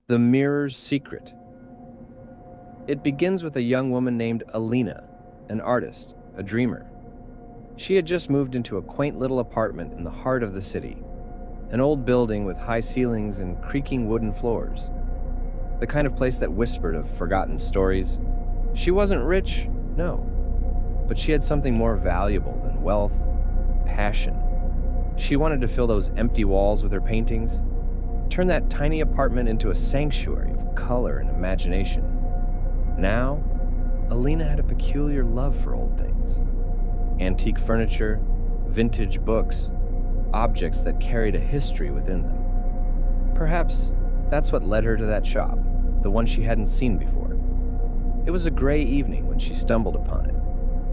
The Mirror's Secret. It begins with a young woman named Alina, an artist, a dreamer. She had just moved into a quaint little apartment in the heart of the city, an old building with high ceilings and creaking wooden floors. The kind of place that whispered of forgotten stories. She wasn't rich, no, but she had something more valuable than wealth, passion. She wanted to fill those empty walls with her paintings, turn that tiny apartment into a sanctuary of color and imagination. Now, Alina had a peculiar love for old things. Antique furniture, vintage books, objects that carried a history within them. Perhaps that's what led her to that shop, the one she hadn't seen before. It was a gray evening when she stumbled upon it,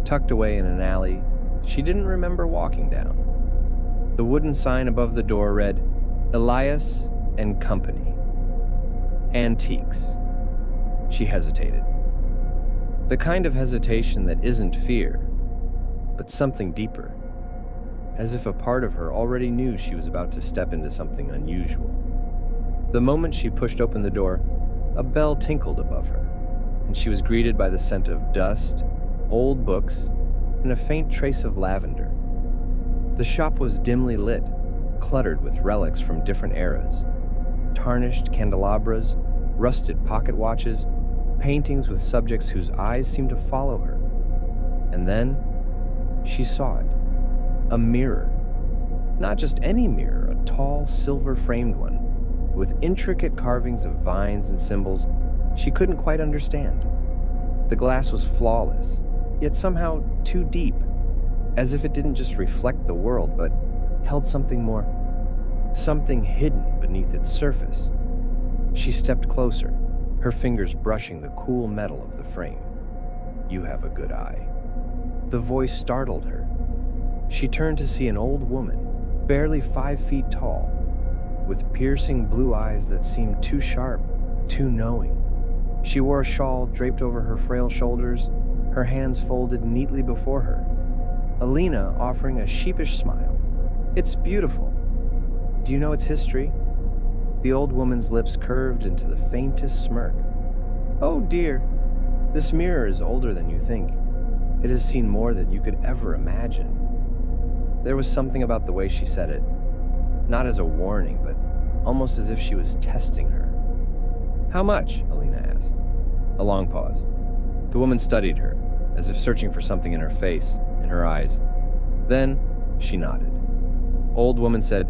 tucked away in an alley she didn't remember walking down. The wooden sign above the door read, Elias and Company. Antiques. She hesitated. The kind of hesitation that isn't fear, but something deeper. As if a part of her already knew she was about to step into something unusual. The moment she pushed open the door, a bell tinkled above her, and she was greeted by the scent of dust, old books, and a faint trace of lavender. The shop was dimly lit, cluttered with relics from different eras. Tarnished candelabras, rusted pocket watches, paintings with subjects whose eyes seemed to follow her. And then, she saw it. A mirror. Not just any mirror, a tall, silver-framed one, with intricate carvings of vines and symbols she couldn't quite understand. The glass was flawless, yet somehow too deep, as if it didn't just reflect the world, but held something more, something hidden beneath its surface. She stepped closer, her fingers brushing the cool metal of the frame. "You have a good eye." The voice startled her. She turned to see an old woman, barely 5 feet tall, with piercing blue eyes that seemed too sharp, too knowing. She wore a shawl draped over her frail shoulders, her hands folded neatly before her. Alina offering a sheepish smile. "It's beautiful. Do you know its history?" The old woman's lips curved into the faintest smirk. "Oh dear, this mirror is older than you think. It has seen more than you could ever imagine." There was something about the way she said it, not as a warning, but almost as if she was testing her. "How much?" Alina asked. A long pause. The woman studied her, as if searching for something in her face, in her eyes. Then, she nodded. Old woman said,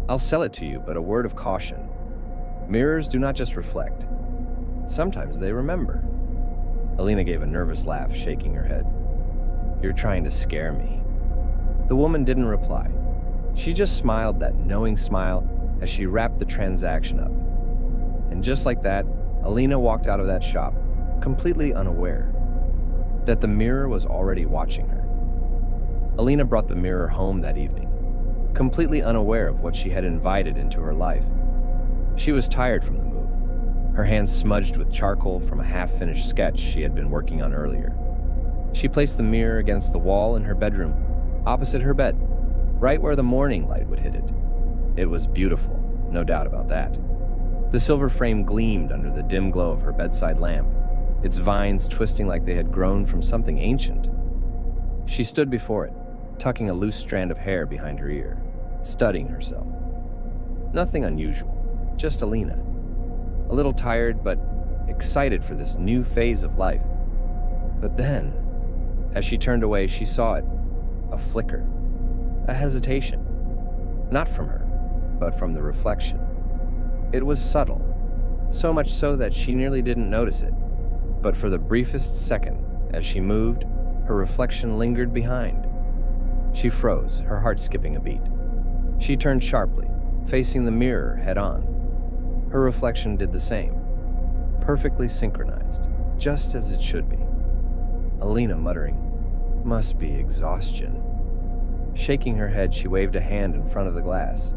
"I'll sell it to you, but a word of caution. Mirrors do not just reflect. Sometimes they remember." Alina gave a nervous laugh, shaking her head. "You're trying to scare me." The woman didn't reply. She just smiled that knowing smile as she wrapped the transaction up. And just like that, Alina walked out of that shop, completely unaware that the mirror was already watching her. Alina brought the mirror home that evening, completely unaware of what she had invited into her life. She was tired from the move, her hands smudged with charcoal from a half-finished sketch she had been working on earlier. She placed the mirror against the wall in her bedroom, opposite her bed, right where the morning light would hit it. It was beautiful, no doubt about that. The silver frame gleamed under the dim glow of her bedside lamp, its vines twisting like they had grown from something ancient. She stood before it, tucking a loose strand of hair behind her ear, studying herself. Nothing unusual, just Alina. A little tired, but excited for this new phase of life. But then, as she turned away, she saw it. A flicker. A hesitation. Not from her, but from the reflection. It was subtle, so much so that she nearly didn't notice it. But for the briefest second, as she moved, her reflection lingered behind. She froze, her heart skipping a beat. She turned sharply, facing the mirror head-on. Her reflection did the same, perfectly synchronized, just as it should be. Alina muttering, "Must be exhaustion." Shaking her head, she waved a hand in front of the glass.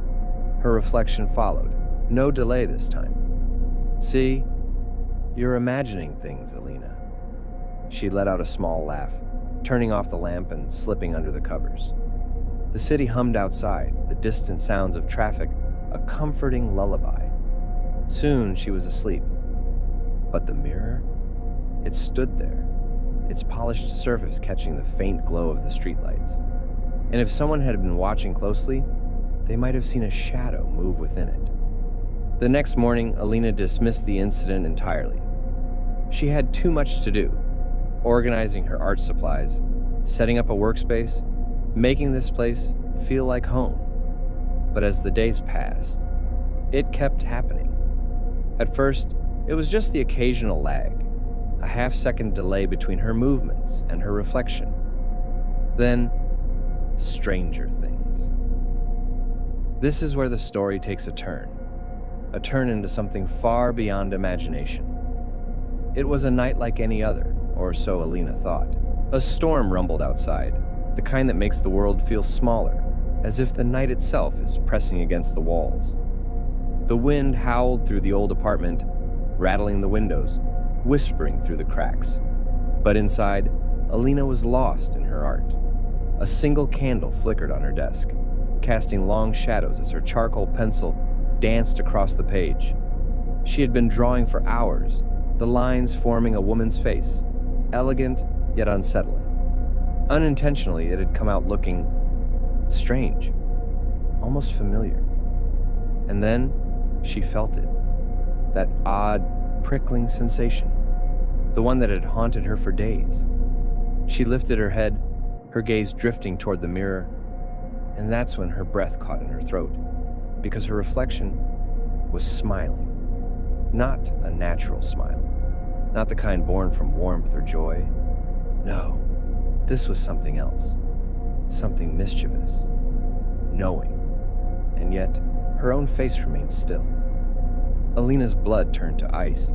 Her reflection followed, no delay this time. "See? You're imagining things, Alina." She let out a small laugh, turning off the lamp and slipping under the covers. The city hummed outside, the distant sounds of traffic, a comforting lullaby. Soon she was asleep. But the mirror? It stood there, its polished surface catching the faint glow of the streetlights. And if someone had been watching closely, they might have seen a shadow move within it. The next morning, Alina dismissed the incident entirely. She had too much to do, organizing her art supplies, setting up a workspace, making this place feel like home. But as the days passed, it kept happening. At first, it was just the occasional lag, a half-second delay between her movements and her reflection. Then, stranger things. This is where the story takes a turn into something far beyond imagination. It was a night like any other, or so Alina thought. A storm rumbled outside, the kind that makes the world feel smaller, as if the night itself is pressing against the walls. The wind howled through the old apartment, rattling the windows, whispering through the cracks. But inside, Alina was lost in her art. A single candle flickered on her desk, casting long shadows as her charcoal pencil danced across the page. She had been drawing for hours, the lines forming a woman's face, elegant yet unsettling. Unintentionally, it had come out looking strange, almost familiar. And then she felt it, that odd, prickling sensation, the one that had haunted her for days. She lifted her head, her gaze drifting toward the mirror, and that's when her breath caught in her throat, because her reflection was smiling. Not a natural smile, not the kind born from warmth or joy. No, this was something else, something mischievous, knowing, and yet her own face remained still. Alina's blood turned to ice.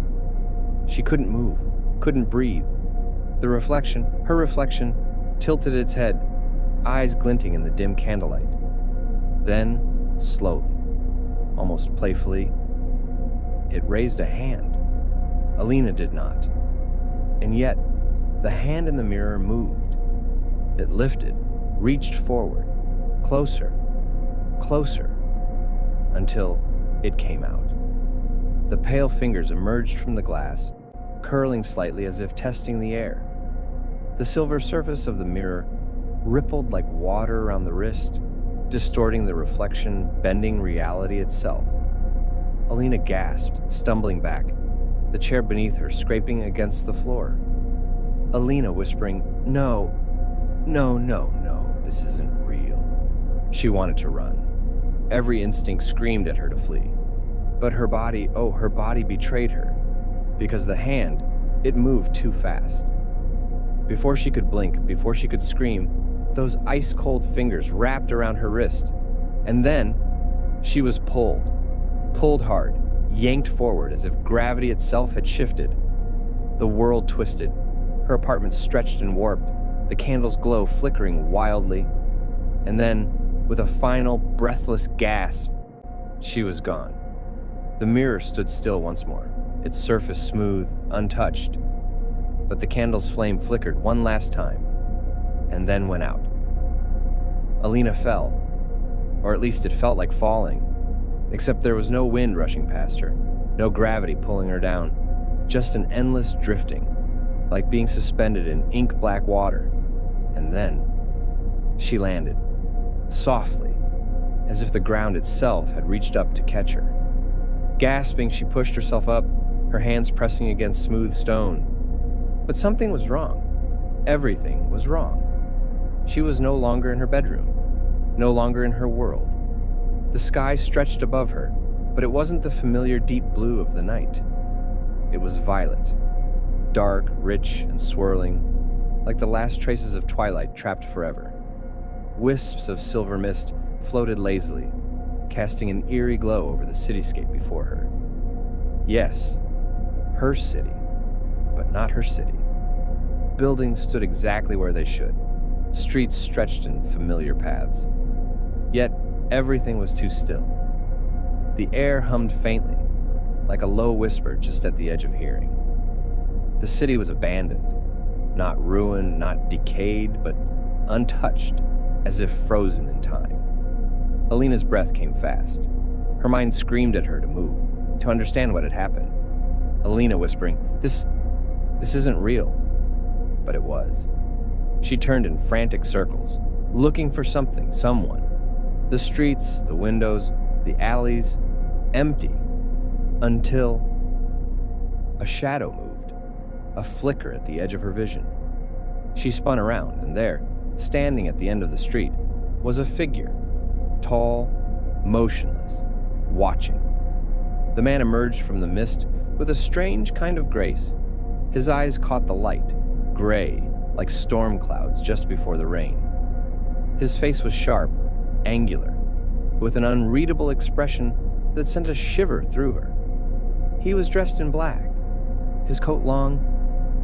She couldn't move, couldn't breathe. Her reflection, tilted its head, eyes glinting in the dim candlelight. Then, slowly, almost playfully, it raised a hand. Alina did not. And yet, the hand in the mirror moved. It lifted, reached forward, closer, until it came out. The pale fingers emerged from the glass, curling slightly as if testing the air. The silver surface of the mirror rippled like water around the wrist, distorting the reflection, bending reality itself. Alina gasped, stumbling back, the chair beneath her scraping against the floor. Alina whispering, "No, this isn't real." She wanted to run. Every instinct screamed at her to flee. But her body betrayed her, because the hand, it moved too fast. Before she could blink, before she could scream, those ice-cold fingers wrapped around her wrist. And then, she was pulled hard, yanked forward as if gravity itself had shifted. The world twisted, her apartment stretched and warped, the candle's glow flickering wildly. And then, with a final, breathless gasp, she was gone. The mirror stood still once more, its surface smooth, untouched. But the candle's flame flickered one last time, and then went out. Alina fell, or at least it felt like falling, except there was no wind rushing past her, no gravity pulling her down, just an endless drifting, like being suspended in ink-black water. And then she landed, softly, as if the ground itself had reached up to catch her. Gasping, she pushed herself up, her hands pressing against smooth stone. But something was wrong. Everything was wrong. She was no longer in her bedroom, no longer in her world. The sky stretched above her, but it wasn't the familiar deep blue of the night. It was violet, dark, rich, and swirling, like the last traces of twilight trapped forever. Wisps of silver mist floated lazily, casting an eerie glow over the cityscape before her. Yes, her city, but not her city. Buildings stood exactly where they should. Streets stretched in familiar paths. Yet, everything was too still. The air hummed faintly, like a low whisper just at the edge of hearing. The city was abandoned, not ruined, not decayed, but untouched, as if frozen in time. Alina's breath came fast. Her mind screamed at her to move, to understand what had happened. Alina whispering, This isn't real. But it was. She turned in frantic circles, looking for something, someone. The streets, the windows, the alleys, empty, until a shadow moved, a flicker at the edge of her vision. She spun around, and there, standing at the end of the street, was a figure, tall, motionless, watching. The man emerged from the mist with a strange kind of grace. His eyes caught the light, gray, like storm clouds just before the rain. His face was sharp, angular, with an unreadable expression that sent a shiver through her. He was dressed in black, his coat long,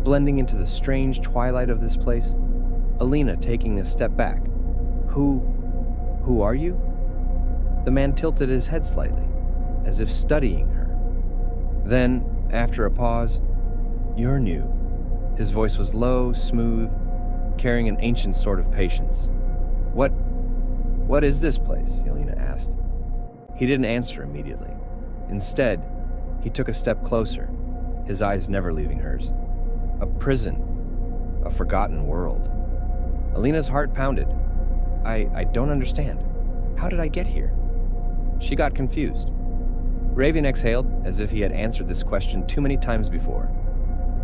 blending into the strange twilight of this place. Alina taking a step back. Who are you? The man tilted his head slightly, as if studying her. Then, after a pause, You're new. His voice was low, smooth, carrying an ancient sort of patience. What is this place? Alina asked. He didn't answer immediately. Instead, he took a step closer, his eyes never leaving hers. A prison, a forgotten world. Alina's heart pounded. I don't understand. How did I get here? She got confused. Ravian exhaled as if he had answered this question too many times before.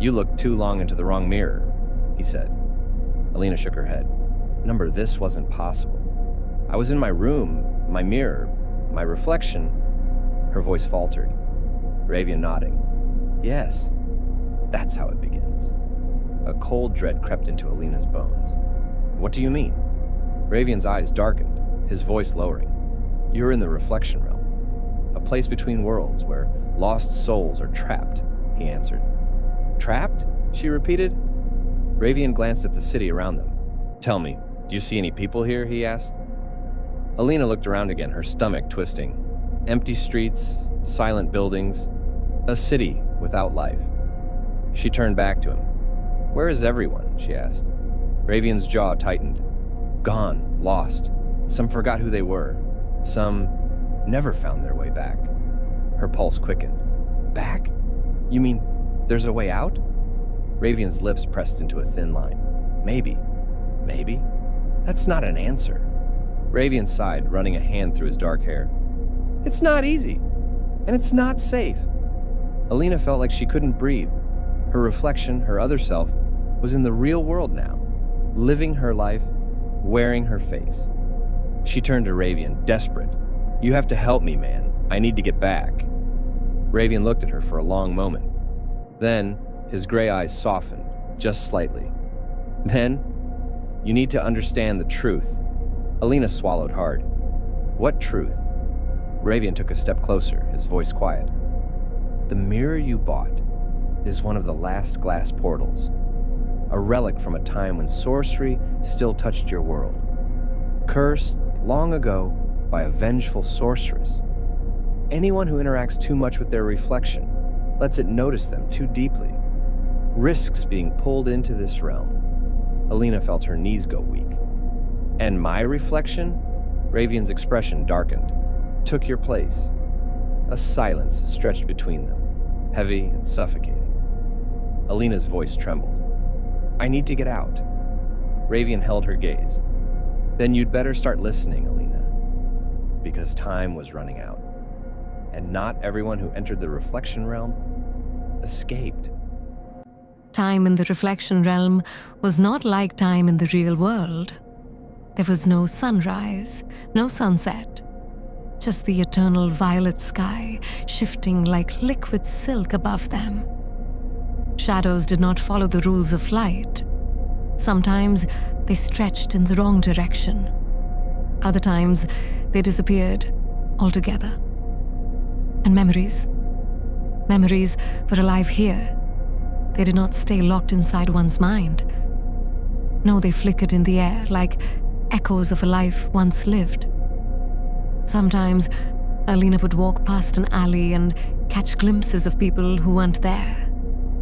You looked too long into the wrong mirror, he said. Alina shook her head. Number, this wasn't possible. I was in my room, my mirror, my reflection. Her voice faltered. Ravian nodding. Yes, that's how it begins. A cold dread crept into Alina's bones. What do you mean? Ravian's eyes darkened, his voice lowering. You're in the reflection realm, a place between worlds where lost souls are trapped, he answered. Trapped? She repeated. Ravian glanced at the city around them. Tell me, do you see any people here? He asked. Alina looked around again, her stomach twisting. Empty streets, silent buildings, a city without life. She turned back to him. Where is everyone? She asked. Ravian's jaw tightened. Gone, lost. Some forgot who they were. Some never found their way back. Her pulse quickened. Back? You mean there's a way out? Ravian's lips pressed into a thin line. Maybe. Maybe? That's not an answer. Ravian sighed, running a hand through his dark hair. It's not easy. And it's not safe. Alina felt like she couldn't breathe. Her reflection, her other self, was in the real world now, living her life, wearing her face. She turned to Ravian, desperate. You have to help me, man. I need to get back. Ravian looked at her for a long moment. Then, his gray eyes softened, just slightly. Then, you need to understand the truth. Alina swallowed hard. What truth? Ravian took a step closer, his voice quiet. The mirror you bought is one of the last glass portals, a relic from a time when sorcery still touched your world. Cursed long ago by a vengeful sorceress. Anyone who interacts too much with their reflection, lets it notice them too deeply, risks being pulled into this realm. Alina felt her knees go weak. And my reflection? Ravian's expression darkened. Took your place. A silence stretched between them, heavy and suffocating. Alina's voice trembled. I need to get out. Ravian held her gaze. Then you'd better start listening, Alina. Because time was running out. And not everyone who entered the reflection realm escaped. Time in the reflection realm was not like time in the real world. There was no sunrise, no sunset, just the eternal violet sky shifting like liquid silk above them. Shadows did not follow the rules of light. Sometimes they stretched in the wrong direction. Other times they disappeared altogether. And memories were alive here. They did not stay locked inside one's mind. No, they flickered in the air like echoes of a life once lived. Sometimes Alina would walk past an alley and catch glimpses of people who weren't there.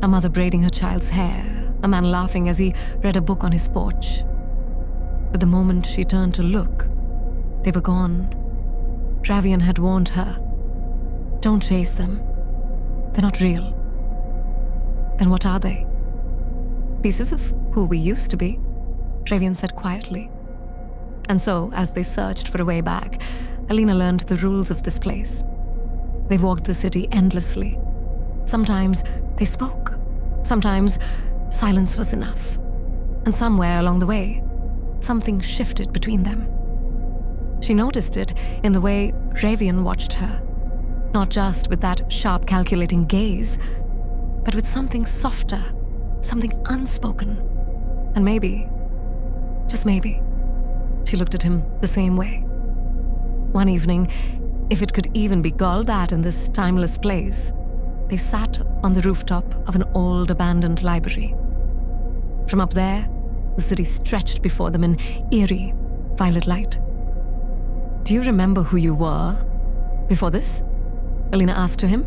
A mother braiding her child's hair, a man laughing as he read a book on his porch. But the moment she turned to look, they were gone. Ravian had warned her. Don't chase them. They're not real. Then what are they? Pieces of who we used to be, Ravian said quietly. And so, as they searched for a way back, Alina learned the rules of this place. They walked the city endlessly. Sometimes they spoke. Sometimes silence was enough. And somewhere along the way, something shifted between them. She noticed it in the way Ravian watched her, not just with that sharp, calculating gaze, but with something softer, something unspoken. And maybe, just maybe, she looked at him the same way. One evening, if it could even be called that in this timeless place, they sat on the rooftop of an old abandoned library. From up there, the city stretched before them in eerie, violet light. "Do you remember who you were before this?" Alina asked to him.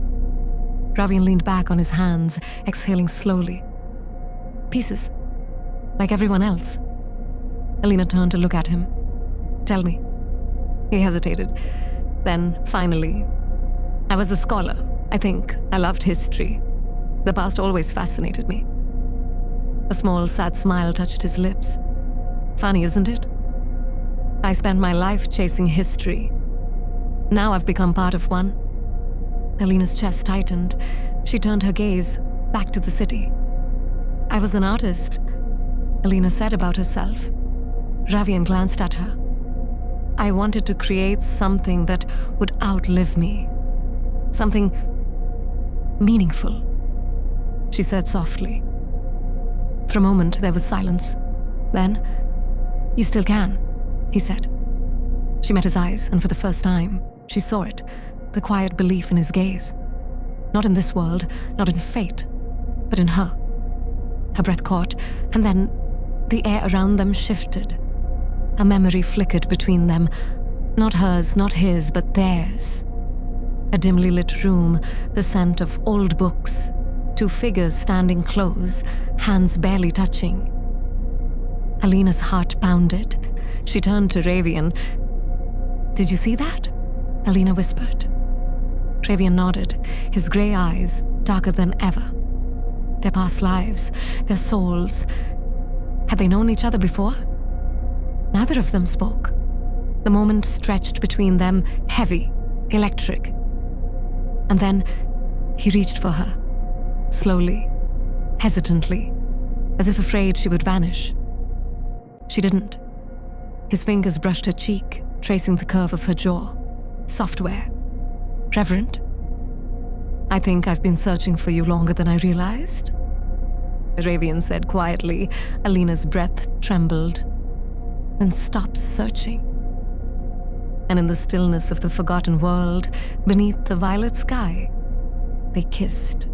Ravian leaned back on his hands, exhaling slowly. "Pieces, like everyone else." Alina turned to look at him. "Tell me." He hesitated. Then, finally, "I was a scholar. I think I loved history. The past always fascinated me." A small, sad smile touched his lips. "Funny, isn't it? I spent my life chasing history. Now I've become part of one." Alina's chest tightened. She turned her gaze back to the city. "I was an artist," Alina said about herself. Ravian glanced at her. "I wanted to create something that would outlive me. Something meaningful," she said softly. For a moment, there was silence. Then, "You still can," he said. She met his eyes, and for the first time, she saw it, the quiet belief in his gaze. Not in this world, not in fate, but in her. Her breath caught, and then the air around them shifted. A memory flickered between them, not hers, not his, but theirs. A dimly lit room, the scent of old books, two figures standing close, hands barely touching. Alina's heart pounded. She turned to Ravian. "Did you see that?" Alina whispered. Ravian nodded, his grey eyes darker than ever. Their past lives, their souls. Had they known each other before? Neither of them spoke. The moment stretched between them, heavy, electric. And then he reached for her, slowly, hesitantly, as if afraid she would vanish. She didn't. His fingers brushed her cheek, tracing the curve of her jaw. Software. Reverent. "I think I've been searching for you longer than I realized," Ravian said quietly. Alina's breath trembled. "Then stop searching." And in the stillness of the forgotten world, beneath the violet sky, they kissed.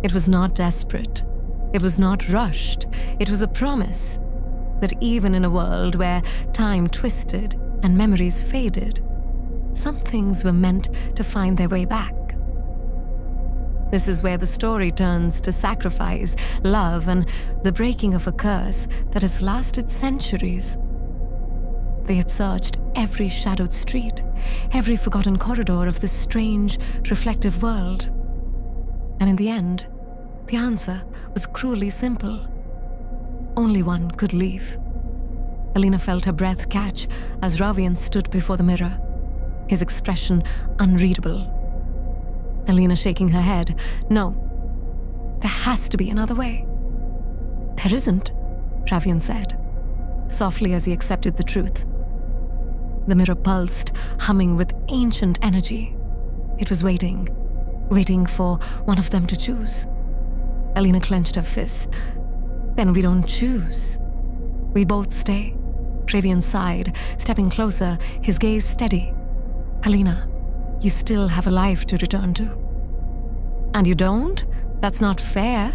It was not desperate. It was not rushed. It was a promise that even in a world where time twisted and memories faded, some things were meant to find their way back. This is where the story turns to sacrifice, love, and the breaking of a curse that has lasted centuries. They had searched every shadowed street, every forgotten corridor of this strange, reflective world. And in the end, the answer was cruelly simple. Only one could leave. Alina felt her breath catch as Ravian stood before the mirror, his expression unreadable. Alina shaking her head. "No, there has to be another way." "There isn't," Ravian said, softly as he accepted the truth. The mirror pulsed, humming with ancient energy. It was waiting for one of them to choose. Alina clenched her fists. "Then we don't choose. We both stay." Ravian sighed, stepping closer, his gaze steady. "Alina, you still have a life to return to." "And you don't? That's not fair."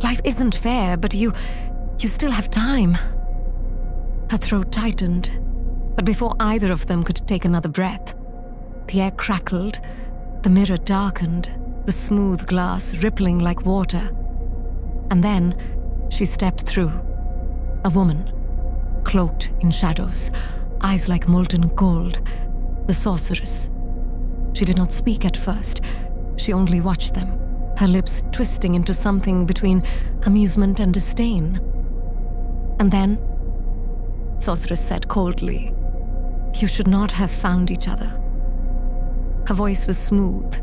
"Life isn't fair, but you still have time." Her throat tightened, but before either of them could take another breath, the air crackled, the mirror darkened, the smooth glass rippling like water. And then she stepped through. A woman, cloaked in shadows, eyes like molten gold, the sorceress. She did not speak at first, she only watched them, her lips twisting into something between amusement and disdain. And then, Sorceress said coldly, "You should not have found each other." Her voice was smooth,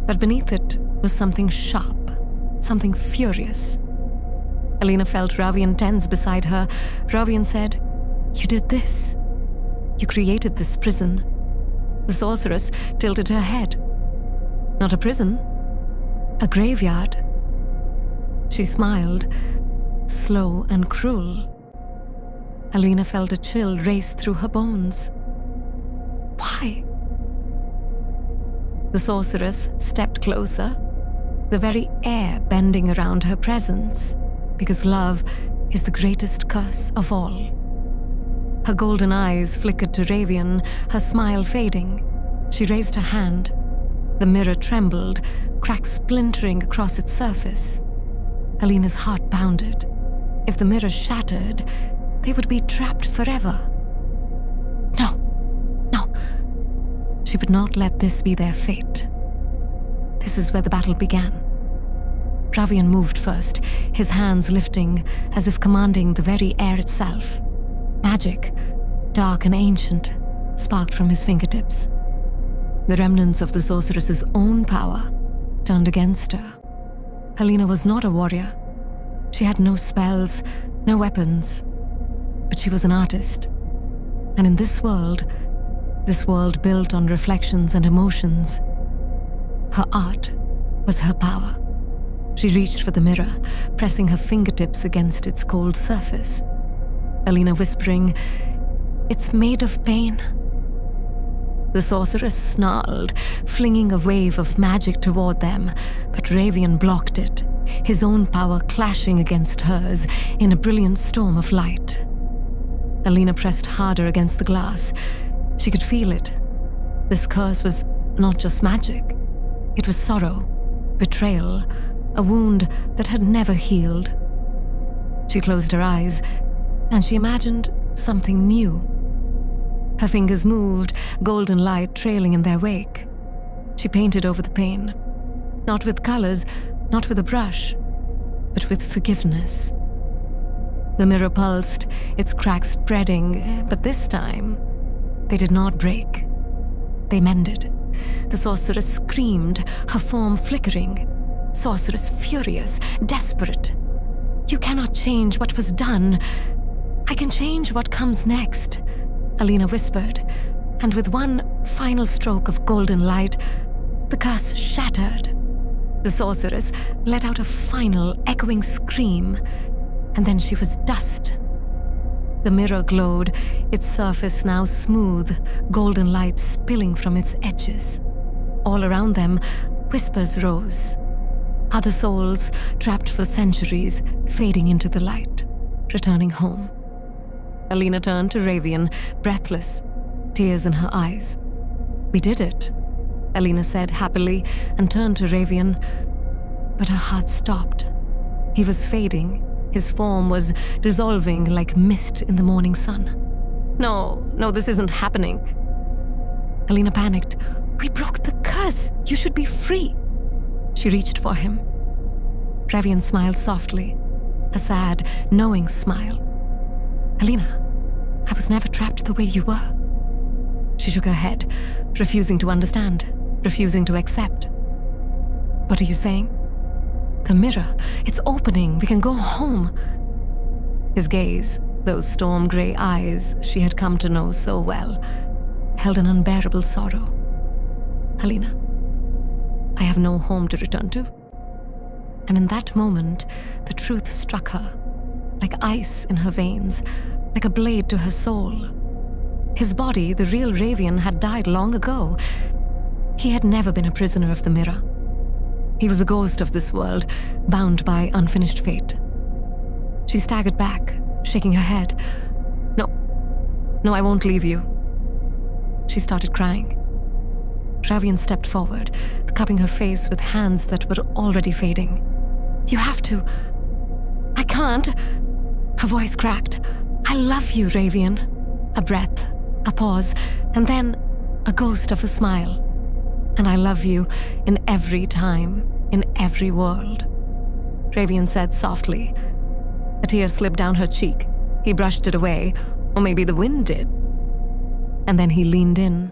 but beneath it was something sharp, something furious. Alina felt Ravian tense beside her. Ravian said, "You did this. You created this prison." The sorceress tilted her head. "Not a prison, a graveyard." She smiled, slow and cruel. Alina felt a chill race through her bones. Why? The sorceress stepped closer, the very air bending around her presence, because love is the greatest curse of all. Her golden eyes flickered to Ravian, her smile fading. She raised her hand. The mirror trembled, cracks splintering across its surface. Alina's heart pounded. If the mirror shattered, they would be trapped forever. No. She would not let this be their fate. This is where the battle began. Ravian moved first, his hands lifting as if commanding the very air itself. Magic, dark and ancient, sparked from his fingertips. The remnants of the sorceress's own power turned against her. Alina was not a warrior. She had no spells, no weapons. But she was an artist. And in this world built on reflections and emotions, her art was her power. She reached for the mirror, pressing her fingertips against its cold surface. Alina whispering, "It's made of pain." The sorceress snarled, flinging a wave of magic toward them, but Ravian blocked it, his own power clashing against hers in a brilliant storm of light. Alina pressed harder against the glass. She could feel it. This curse was not just magic. It was sorrow, betrayal, a wound that had never healed. She closed her eyes, and she imagined something new. Her fingers moved, golden light trailing in their wake. She painted over the pain, not with colors, not with a brush, but with forgiveness. The mirror pulsed, its cracks spreading, but this time, they did not break. They mended. The sorceress screamed, her form flickering. Sorceress furious, desperate. "You cannot change what was done. I can change what comes next," Alina whispered, and with one final stroke of golden light, the curse shattered. The sorceress let out a final, echoing scream, and then she was dust. The mirror glowed, its surface now smooth, golden light spilling from its edges. All around them, whispers rose. Other souls, trapped for centuries, fading into the light, returning home. Alina turned to Ravian, breathless, tears in her eyes. "We did it," Alina said happily, and turned to Ravian, but her heart stopped. He was fading. His form was dissolving like mist in the morning sun. No, this isn't happening." Alina panicked. "We broke the curse. You should be free." She reached for him. Ravian smiled softly, a sad, knowing smile. "Alina, I was never trapped the way you were." She shook her head, refusing to understand, refusing to accept. "What are you saying?" "The mirror, it's opening. We can go home." His gaze, those storm gray eyes she had come to know so well, held an unbearable sorrow. "Alina, I have no home to return to." And in that moment, the truth struck her, like ice in her veins, like a blade to her soul. His body, the real Ravian, had died long ago. He had never been a prisoner of the mirror. He was a ghost of this world, bound by unfinished fate. She staggered back, shaking her head. No, I won't leave you." She started crying. Ravian stepped forward, cupping her face with hands that were already fading. "You have to." "I can't." Her voice cracked. "I love you, Ravian." A breath, a pause, and then a ghost of a smile. And I love you in every time, in every world. Ravian said softly. A tear slipped down her cheek. He brushed it away, or maybe the wind did. And then he leaned in,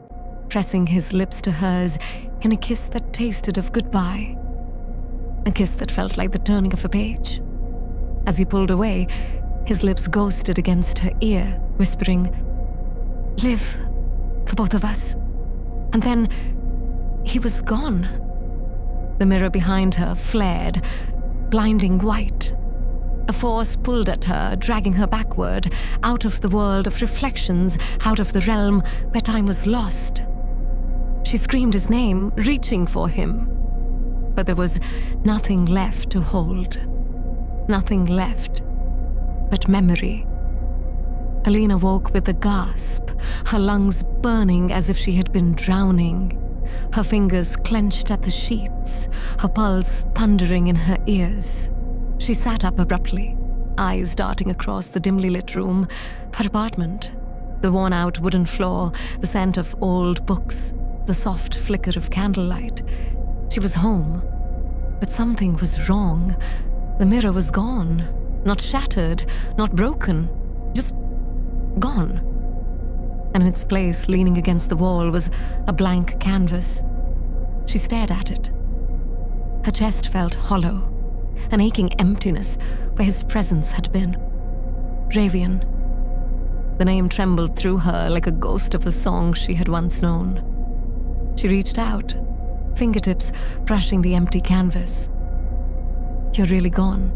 pressing his lips to hers in a kiss that tasted of goodbye. A kiss that felt like the turning of a page. As he pulled away, his lips ghosted against her ear, whispering, "Live, for both of us." And then he was gone. The mirror behind her flared, blinding white. A force pulled at her, dragging her backward, out of the world of reflections, out of the realm where time was lost. She screamed his name, reaching for him. But there was nothing left to hold. Nothing left but memory. Alina woke with a gasp, her lungs burning as if she had been drowning. Her fingers clenched at the sheets, her pulse thundering in her ears. She sat up abruptly, eyes darting across the dimly lit room. Her apartment, the worn-out wooden floor, the scent of old books, the soft flicker of candlelight. She was home, but something was wrong. The mirror was gone, not shattered, not broken, just gone. And in its place, leaning against the wall, was a blank canvas. She stared at it. Her chest felt hollow, an aching emptiness where his presence had been. Ravian. The name trembled through her like a ghost of a song she had once known. She reached out, fingertips brushing the empty canvas. "You're really gone,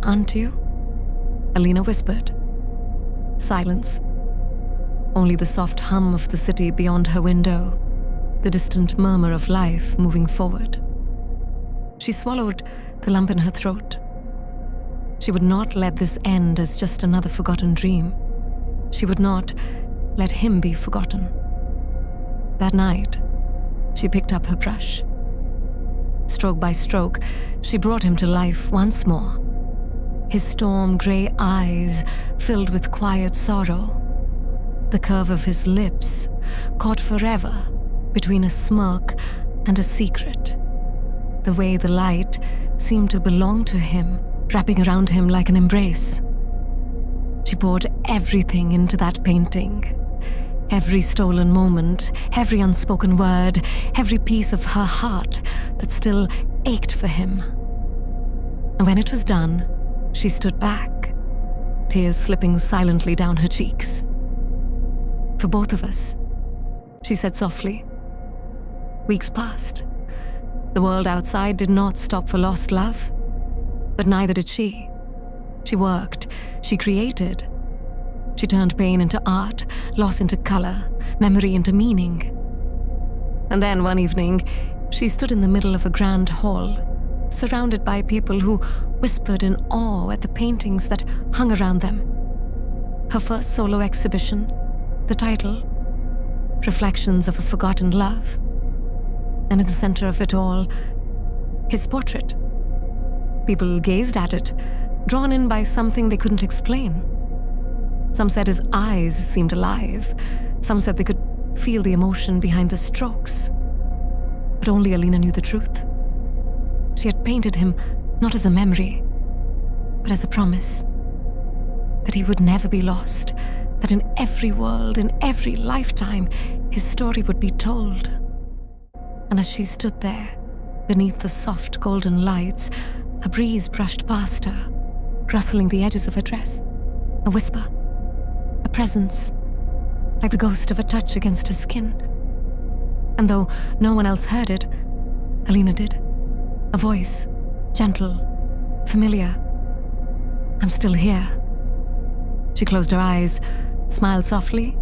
aren't you?" Alina whispered. Silence. Only the soft hum of the city beyond her window, the distant murmur of life moving forward. She swallowed the lump in her throat. She would not let this end as just another forgotten dream. She would not let him be forgotten. That night, she picked up her brush. Stroke by stroke, she brought him to life once more. His storm-grey eyes filled with quiet sorrow. The curve of his lips, caught forever between a smirk and a secret. The way the light seemed to belong to him, wrapping around him like an embrace. She poured everything into that painting. Every stolen moment, every unspoken word, every piece of her heart that still ached for him. And when it was done, she stood back, tears slipping silently down her cheeks. "For both of us," she said softly. Weeks passed. The world outside did not stop for lost love, but neither did she. She worked, she created. She turned pain into art, loss into color, memory into meaning. And then one evening, she stood in the middle of a grand hall, surrounded by people who whispered in awe at the paintings that hung around them. Her first solo exhibition, the title, Reflections of a Forgotten Love. And in the center of it all, his portrait. People gazed at it, drawn in by something they couldn't explain. Some said his eyes seemed alive. Some said they could feel the emotion behind the strokes. But only Alina knew the truth. She had painted him not as a memory, but as a promise. That he would never be lost, that in every world, in every lifetime, his story would be told. And as she stood there, beneath the soft golden lights, a breeze brushed past her, rustling the edges of her dress. A whisper, a presence, like the ghost of a touch against her skin. And though no one else heard it, Alina did. A voice, gentle, familiar. "I'm still here." She closed her eyes, smiled softly,